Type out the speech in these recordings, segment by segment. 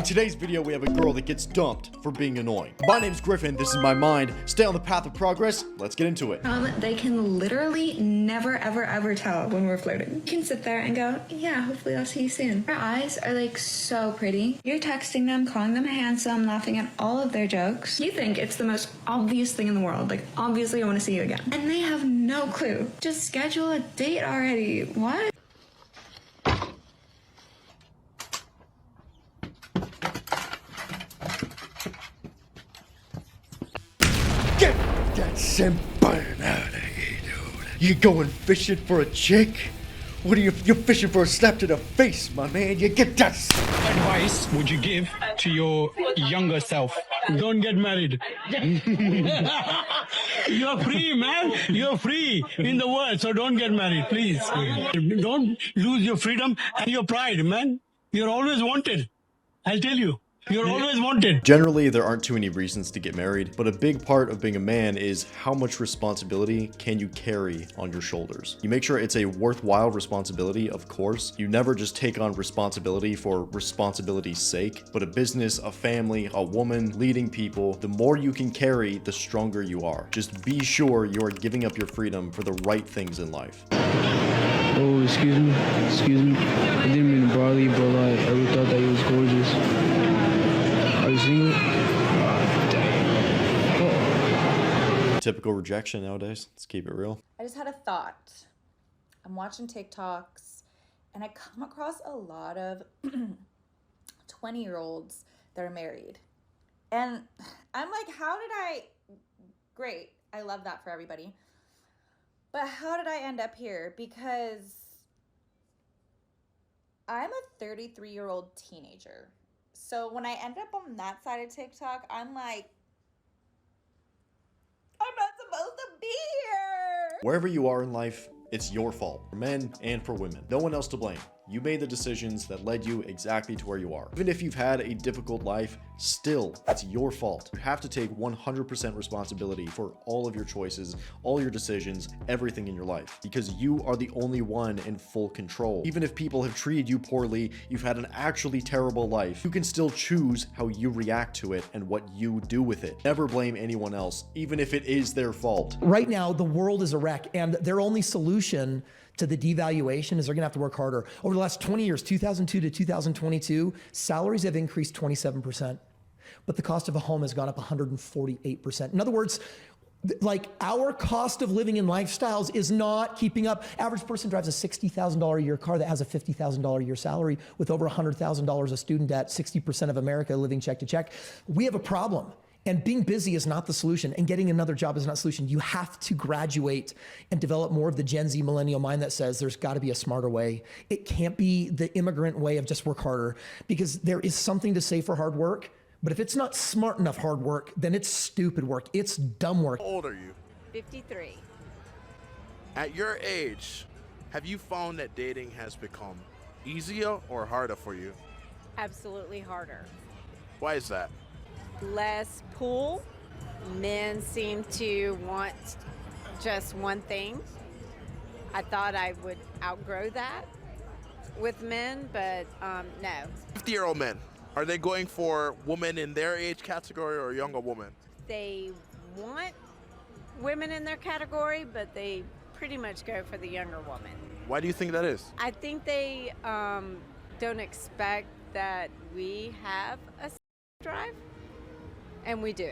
On today's video, we have a girl that gets dumped for being annoying. My name's Griffin, this is my mind. Stay on the path of progress, let's get into it. They can literally never, ever tell when we're flirting. You can sit there and go, yeah, hopefully I'll see you soon. Their eyes are like so pretty. You're texting them, calling them handsome, laughing at all of their jokes. You think it's the most obvious thing in the world. Like, obviously I want to see you again. And they have no clue. Just schedule a date already. What? Get that senpai out of here, dude. You going fishing for a chick? What are you're fishing for a slap to the face, my man. You get that. Advice would you give to your younger self? Don't get married. You're free, man. You're free in the world, so don't get married, please. Don't lose your freedom and your pride, man. You're always wanted. I'll tell you. You're always wanted. Generally, there aren't too many reasons to get married, but a big part of being a man is how much responsibility can you carry on your shoulders. You make sure it's a worthwhile responsibility, of course. You never just take on responsibility for responsibility's sake, but a business, a family, a woman, leading people, the more you can carry, the stronger you are. Just be sure you are giving up your freedom for the right things in life. Oh, excuse me. I didn't mean to bother you, but like, I really thought that you was gorgeous. Are you single? Typical rejection nowadays. Let's keep it real. I just had a thought. I'm watching TikToks and I come across a lot of 20-year-olds that are married. And I'm like, great, I love that for everybody. But how did I end up here? Because I'm a 33-year-old teenager. So when I end up on that side of TikTok, I'm like, I'm not supposed to be here. Wherever you are in life, it's your fault, for men and for women. No one else to blame. You made the decisions that led you exactly to where you are. Even if you've had a difficult life, still, it's your fault. You have to take 100% responsibility for all of your choices, all your decisions, everything in your life, because you are the only one in full control. Even if people have treated you poorly, you've had an actually terrible life, you can still choose how you react to it and what you do with it. Never blame anyone else, even if it is their fault. Right now, the world is a wreck, and their only solution to the devaluation is they're gonna have to work harder. Over the last 20 years, 2002 to 2022, salaries have increased 27%, but the cost of a home has gone up 148%. In other words, like, our cost of living and lifestyles is not keeping up. Average person drives a $60,000 a year car that has a $50,000 a year salary with over $100,000 of student debt, 60% of America living check to check. We have a problem. And being busy is not the solution, and getting another job is not the solution. You have to graduate and develop more of the Gen Z millennial mind that says there's got to be a smarter way. It can't be the immigrant way of just work harder, because there is something to say for hard work, but if it's not smart enough hard work, then it's stupid work. It's dumb work. How old are you? 53. At your age, have you found that dating has become easier or harder for you? Absolutely harder. Why is that? Less pull. Men seem to want just one thing. I thought I would outgrow that with men, but no. 50-year-old men, are they going for women in their age category or younger women? They want women in their category, but they pretty much go for the younger woman. Why do you think that is? I think they don't expect that we have a drive. And we do.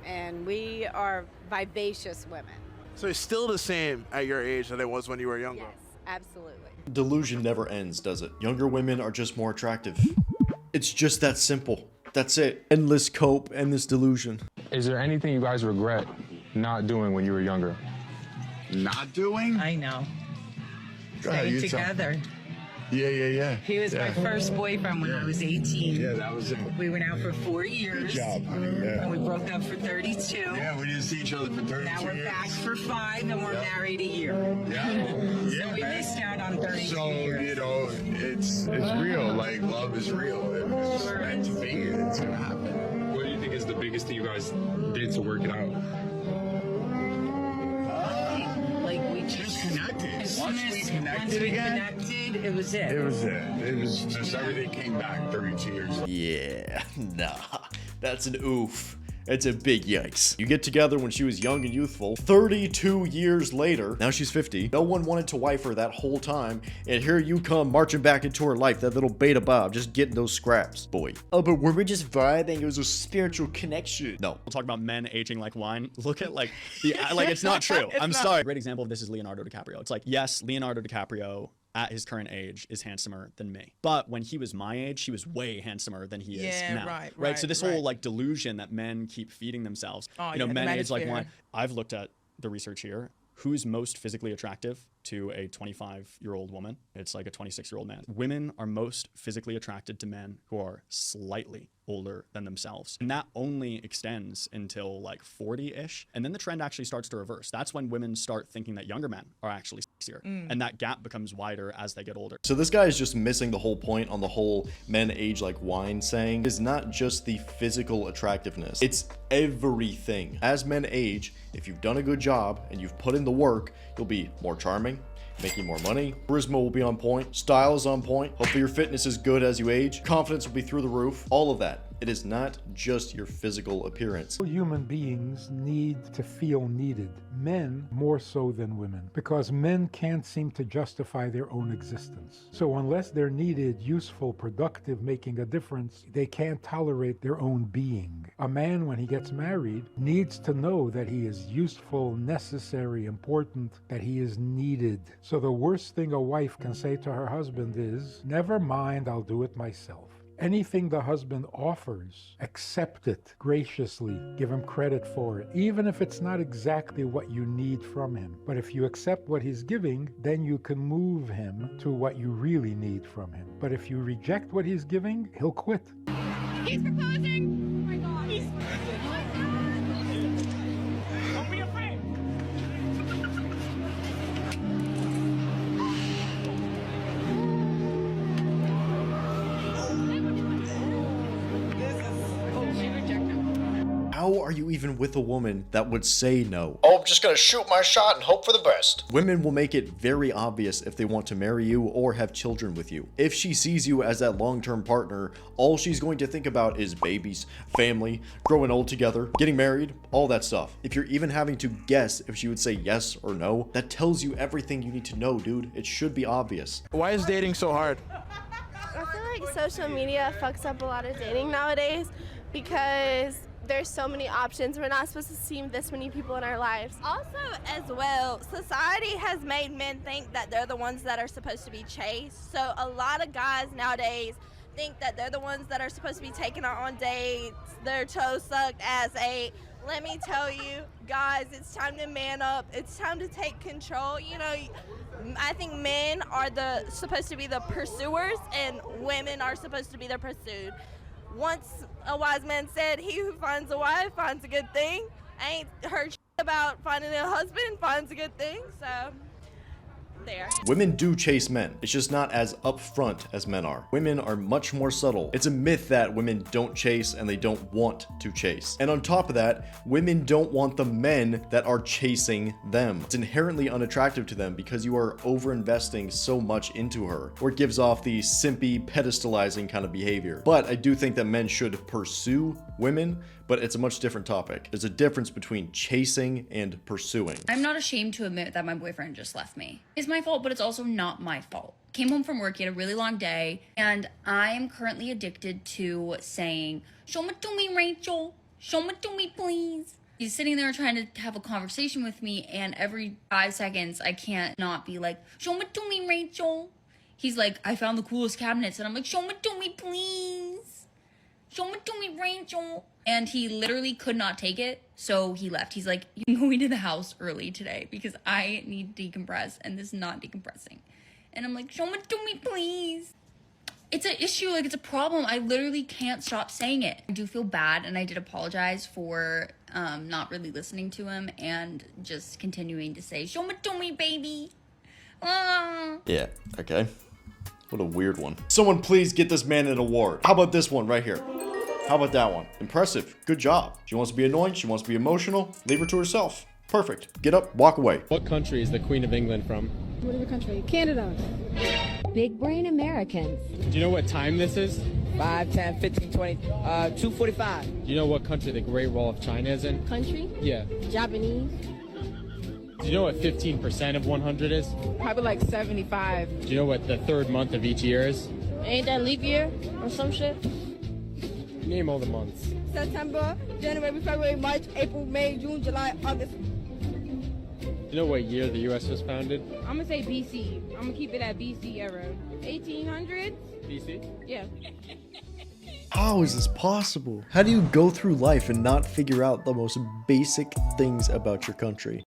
And we are vivacious women. So it's still the same at your age than it was when you were younger? Yes, absolutely. Delusion never ends, does it? Younger women are just more attractive. It's just that simple. That's it. Endless cope, endless delusion. Is there anything you guys regret not doing when you were younger? Not doing? I know. Staying together. Yeah. He was my first boyfriend when I was 18. Yeah, that was it. We went out for 4 years. Good job, honey. Yeah. And we broke up for 32. Yeah, we didn't see each other for 32 Now we're years. back for 5 and we're married a year. Yeah. So we missed out on 32 So, years. you know, it's real. Like, love is real. It's meant to be. It's going to happen. What do you think is the biggest thing you guys did to work it out? Like, we Just connected. promise, once we connected, it was it. It was it. It was just everything came back 32 years later. Yeah, nah, that's an oof. It's a big yikes. You get together when she was young and youthful. 32 years later, now she's 50. No one wanted to wife her that whole time, and here you come marching back into her life, that little beta Bob, just getting those scraps. Boy. Oh, but we were just vibing. It was a spiritual connection. No. We'll talk about men aging like wine. Look at like it's not true. I'm sorry. A great example of this is Leonardo DiCaprio. It's like, yes, Leonardo DiCaprio at his current age is handsomer than me, but when he was my age, he was way handsomer than he is now. Right. So this whole like delusion that men keep feeding themselves, men age like wine. I've looked at the research here. Who's most physically attractive to a 25-year-old woman? It's like a 26-year-old man. Women are most physically attracted to men who are slightly older than themselves. And that only extends until like 40-ish. And then the trend actually starts to reverse. That's when women start thinking that younger men are actually sexier. And that gap becomes wider as they get older. So this guy is just missing the whole point on the whole men age like wine saying. It's not just the physical attractiveness. It's everything. As men age, if you've done a good job and you've put in the work, you'll be more charming, making more money, charisma will be on point, style is on point, hopefully your fitness is good as you age, confidence will be through the roof, all of that. It is not just your physical appearance. Human beings need to feel needed. Men more so than women, because men can't seem to justify their own existence. So unless they're needed, useful, productive, making a difference, they can't tolerate their own being. A man, when he gets married, needs to know that he is useful, necessary, important, that he is needed. So the worst thing a wife can say to her husband is, never mind, I'll do it myself. Anything the husband offers, accept it graciously, give him credit for it, even if it's not exactly what you need from him. But if you accept what he's giving, then you can move him to what you really need from him. But if you reject what he's giving, he'll quit. He's proposing! Oh my God. Don't be afraid! How are you even with a woman that would say no? Oh, I'm just gonna shoot my shot and hope for the best. Women will make it very obvious if they want to marry you or have children with you. If she sees you as that long-term partner, all she's going to think about is babies, family, growing old together, getting married, all that stuff. If you're even having to guess if she would say yes or no, that tells you everything you need to know, dude. It should be obvious. Why is dating so hard? I feel like social media fucks up a lot of dating nowadays because there's so many options. We're not supposed to see this many people in our lives. Also, as well, society has made men think that they're the ones that are supposed to be chased. So a lot of guys nowadays think that they're the ones that are supposed to be taken out on dates, their toes sucked as a. Let me tell you, guys, it's time to man up. It's time to take control. You know, I think men are supposed to be the pursuers and women are supposed to be the pursued. Once a wise man said, he who finds a wife finds a good thing. I ain't heard about finding a husband finds a good thing, so there. Women do chase men. It's just not as upfront as men are. Women are much more subtle. It's a myth that women don't chase and they don't want to chase. And on top of that, women don't want the men that are chasing them. It's inherently unattractive to them because you are over-investing so much into her, or it gives off the simpy, pedestalizing kind of behavior. But I do think that men should pursue women, but it's a much different topic. There's a difference between chasing and pursuing. I'm not ashamed to admit that my boyfriend just left me. It's my fault, but it's also not my fault. Came home from work, he had a really long day, and I am currently addicted to saying, "Show me to me, Rachel. Show me to me, please." He's sitting there trying to have a conversation with me, and every 5 seconds, I can't not be like, "Show me to me, Rachel." He's like, "I found the coolest cabinets," and I'm like, "Show me to me, please. Show me to me, Rachel." And he literally could not take it, so he left. He's like, "You can go into the house early today because I need to decompress, and this is not decompressing." And I'm like, "Show me to me, please." It's an issue, like it's a problem. I literally can't stop saying it. I do feel bad, and I did apologize for not really listening to him and just continuing to say, "Show me to me, baby." Yeah, okay. What a weird one. Someone please get this man an award. How about this one right here? How about that one? Impressive. Good job. She wants to be annoying. She wants to be emotional. Leave her to herself. Perfect. Get up, walk away. What country is the Queen of England from? What is the country? Canada. Big brain Americans. Do you know what time this is? 5, 10, 15, 20, 2:45. Do you know what country the Great Wall of China is in? Country? Yeah. Japanese. Do you know what 15% of 100 is? Probably like 75. Do you know what the third month of each year is? Ain't that leap year or some shit? Name all the months. September, January, February, March, April, May, June, July, August. Do you know what year the U.S. was founded? I'm gonna say BC. I'm gonna keep it at BC era. 1800s? BC? Yeah. How is this possible? How do you go through life and not figure out the most basic things about your country?